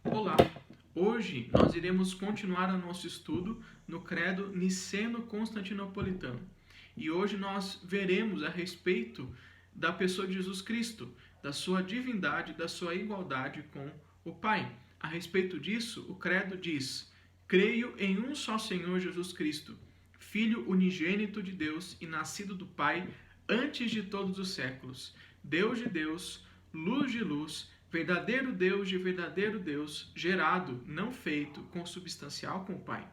Olá! Hoje nós iremos continuar o nosso estudo no Credo Niceno-Constantinopolitano. E hoje nós veremos a respeito da pessoa de Jesus Cristo, da sua divindade, da sua igualdade com o Pai. A respeito disso, o Credo diz: Creio em um só Senhor Jesus Cristo, Filho unigênito de Deus e nascido do Pai antes de todos os séculos, Deus de Deus, luz de luz, verdadeiro Deus de verdadeiro Deus, gerado, não feito, consubstancial com o Pai,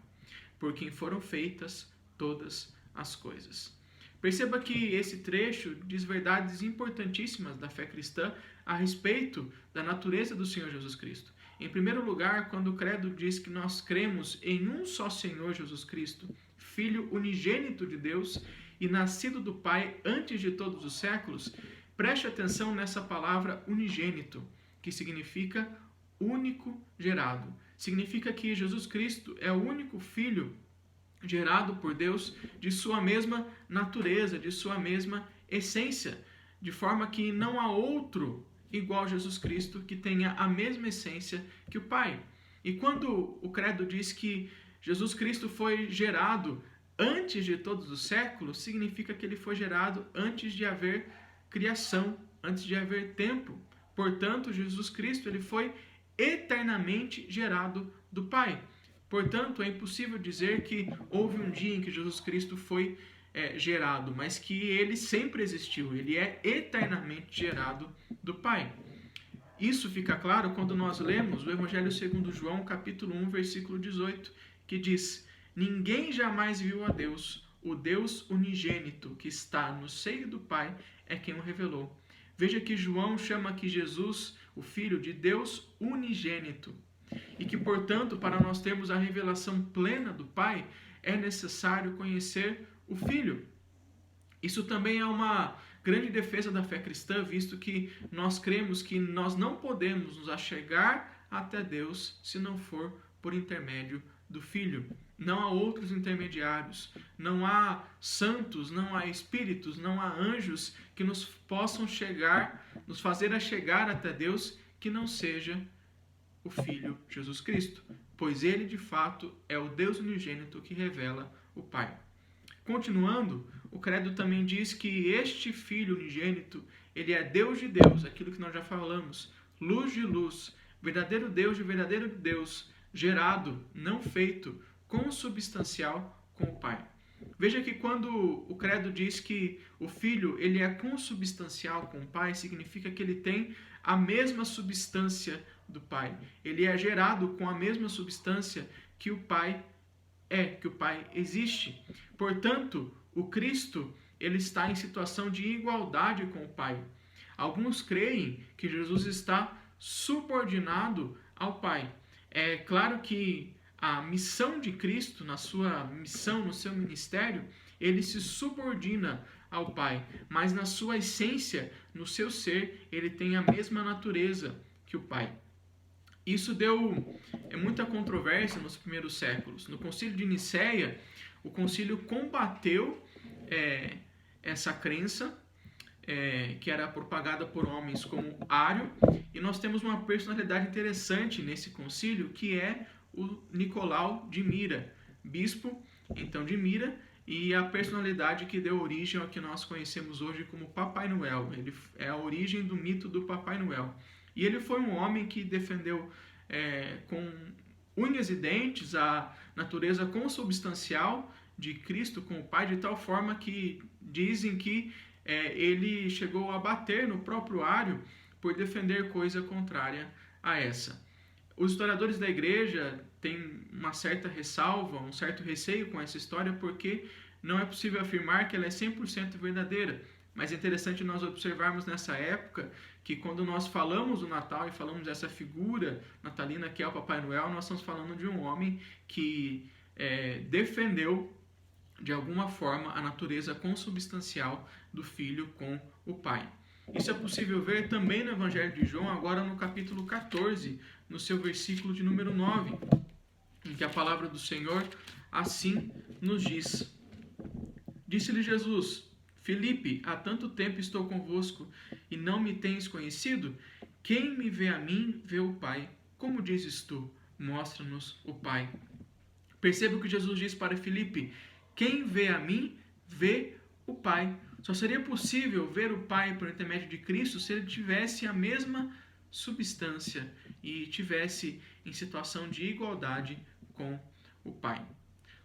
por quem foram feitas todas as coisas. Perceba que esse trecho diz verdades importantíssimas da fé cristã a respeito da natureza do Senhor Jesus Cristo. Em primeiro lugar, quando o credo diz que nós cremos em um só Senhor Jesus Cristo, Filho unigênito de Deus e nascido do Pai antes de todos os séculos, preste atenção nessa palavra unigênito, que significa único gerado. Significa que Jesus Cristo é o único Filho gerado por Deus de sua mesma natureza, de sua mesma essência, de forma que não há outro igual a Jesus Cristo que tenha a mesma essência que o Pai. E quando o credo diz que Jesus Cristo foi gerado antes de todos os séculos, significa que ele foi gerado antes de haver criação, antes de haver tempo. Portanto, Jesus Cristo ele foi eternamente gerado do Pai. Portanto, é impossível dizer que houve um dia em que Jesus Cristo foi gerado, mas que ele sempre existiu, ele é eternamente gerado do Pai. Isso fica claro quando nós lemos o Evangelho segundo João, capítulo 1, versículo 18, que diz: Ninguém jamais viu a Deus, o Deus unigênito que está no seio do Pai é quem o revelou. Veja que João chama aqui Jesus, o Filho, de Deus unigênito. E que, portanto, para nós termos a revelação plena do Pai, é necessário conhecer o Filho. Isso também é uma grande defesa da fé cristã, visto que nós cremos que nós não podemos nos achegar até Deus se não for por intermédio do Filho. Não há outros intermediários, não há santos, não há espíritos, não há anjos que nos possam nos fazer chegar até Deus que não seja o Filho Jesus Cristo, pois ele de fato é o Deus unigênito que revela o Pai. Continuando, o credo também diz que este Filho unigênito, ele é Deus de Deus, aquilo que nós já falamos, luz de luz, verdadeiro Deus de verdadeiro Deus, gerado, não feito, consubstancial com o Pai. Veja que quando o credo diz que o Filho ele é consubstancial com o Pai, significa que ele tem a mesma substância do Pai. Ele é gerado com a mesma substância que o Pai que o Pai existe. Portanto, o Cristo ele está em situação de igualdade com o Pai. Alguns creem que Jesus está subordinado ao Pai. É claro que a missão de Cristo, na sua missão, no seu ministério, ele se subordina ao Pai, mas na sua essência, no seu ser, ele tem a mesma natureza que o Pai. Isso deu muita controvérsia nos primeiros séculos. No Concílio de Nicéia, o concílio combateu essa crença que era propagada por homens como Ário, e nós temos uma personalidade interessante nesse concílio, que é o Nicolau de Mira, bispo então de Mira, e a personalidade que deu origem ao que nós conhecemos hoje como Papai Noel. Ele é a origem do mito do Papai Noel. E ele foi um homem que defendeu com unhas e dentes a natureza consubstancial de Cristo com o Pai, de tal forma que dizem que ele chegou a bater no próprio Ário por defender coisa contrária a essa. Os historiadores da igreja têm uma certa ressalva, um certo receio com essa história, porque não é possível afirmar que ela é 100% verdadeira. Mas é interessante nós observarmos nessa época que quando nós falamos do Natal e falamos dessa figura natalina que é o Papai Noel, nós estamos falando de um homem que defendeu de alguma forma a natureza consubstancial do Filho com o Pai. Isso é possível ver também no Evangelho de João, agora no capítulo 14, no seu versículo de número 9, em que a palavra do Senhor assim nos diz: Disse-lhe Jesus: Filipe, há tanto tempo estou convosco e não me tens conhecido? Quem me vê a mim, vê o Pai. como dizes tu, mostra-nos o Pai. Perceba o que Jesus diz para Filipe: quem vê a mim, vê o Pai. Só seria possível ver o Pai por intermédio de Cristo se ele tivesse a mesma substância e tivesse em situação de igualdade com o Pai.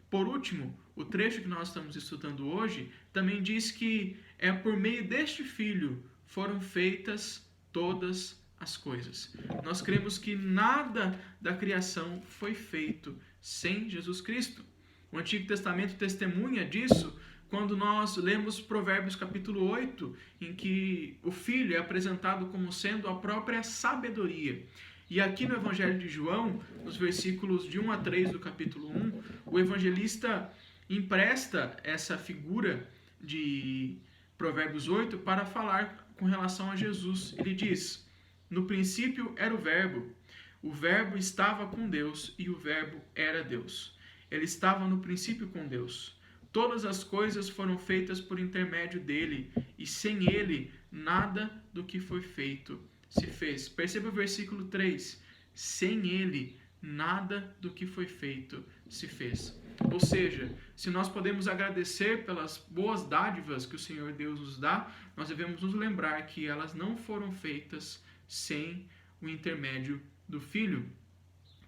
Por último, o trecho que nós estamos estudando hoje também diz que é por meio deste Filho foram feitas todas as coisas. Nós cremos que nada da criação foi feito sem Jesus Cristo. O Antigo Testamento testemunha disso quando nós lemos Provérbios capítulo 8, em que o Filho é apresentado como sendo a própria sabedoria. E aqui no Evangelho de João, nos versículos de 1 a 3 do capítulo 1, o evangelista empresta essa figura de Provérbios 8 para falar com relação a Jesus. Ele diz: no princípio era o Verbo estava com Deus e o Verbo era Deus. Ele estava no princípio com Deus. Todas as coisas foram feitas por intermédio dele, e sem ele nada do que foi feito se fez. Perceba o versículo 3. Sem ele nada do que foi feito se fez. Ou seja, se nós podemos agradecer pelas boas dádivas que o Senhor Deus nos dá, nós devemos nos lembrar que elas não foram feitas sem o intermédio do Filho.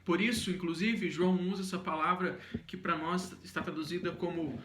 Por isso, inclusive, João usa essa palavra que para nós está traduzida como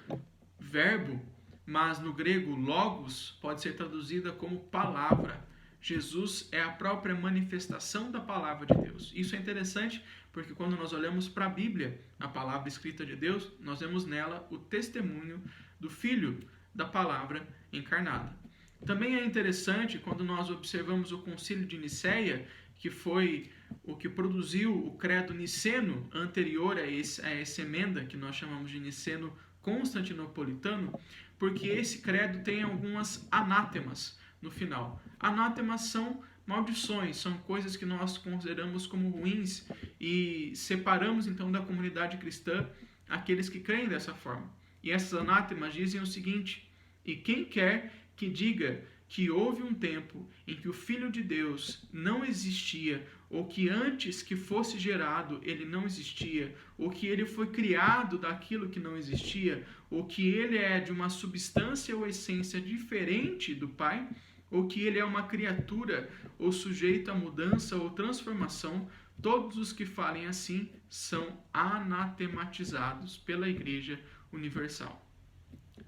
verbo, mas no grego logos pode ser traduzida como palavra. Jesus é a própria manifestação da palavra de Deus. Isso é interessante porque quando nós olhamos para a Bíblia, a palavra escrita de Deus, nós vemos nela o testemunho do Filho, da palavra encarnada. Também é interessante quando nós observamos o Concílio de Nicéia, que foi o que produziu o credo niceno anterior a essa emenda que nós chamamos de niceno constantinopolitano, porque esse credo tem algumas anátemas no final. Anátemas são maldições, são coisas que nós consideramos como ruins e separamos então da comunidade cristã aqueles que creem dessa forma. E essas anátemas dizem o seguinte: e quem quer que diga que houve um tempo em que o Filho de Deus não existia, ou que antes que fosse gerado ele não existia, ou que ele foi criado daquilo que não existia, ou que ele é de uma substância ou essência diferente do Pai, ou que ele é uma criatura ou sujeito a mudança ou transformação, todos os que falem assim são anatematizados pela Igreja Universal.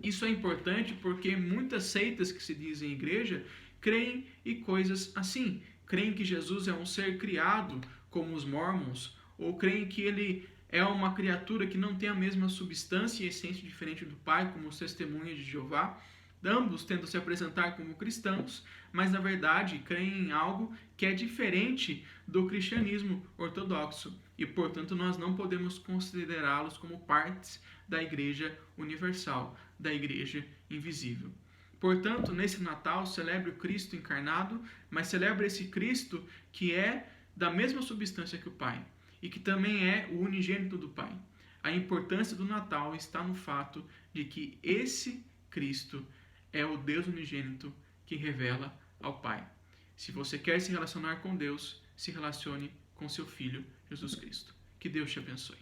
Isso é importante porque muitas seitas que se dizem igreja creem em coisas assim. Creem que Jesus é um ser criado, como os Mormons, ou creem que ele é uma criatura que não tem a mesma substância e essência diferente do Pai, como os Testemunhas de Jeová. Ambos tentam se apresentar como cristãos, mas na verdade creem em algo que é diferente do cristianismo ortodoxo e, portanto, nós não podemos considerá-los como partes da Igreja Universal, da Igreja Invisível. Portanto, nesse Natal, celebre o Cristo encarnado, mas celebre esse Cristo que é da mesma substância que o Pai e que também é o unigênito do Pai. A importância do Natal está no fato de que esse Cristo é o Deus unigênito que revela ao Pai. Se você quer se relacionar com Deus, se relacione com seu Filho, Jesus Cristo. Que Deus te abençoe.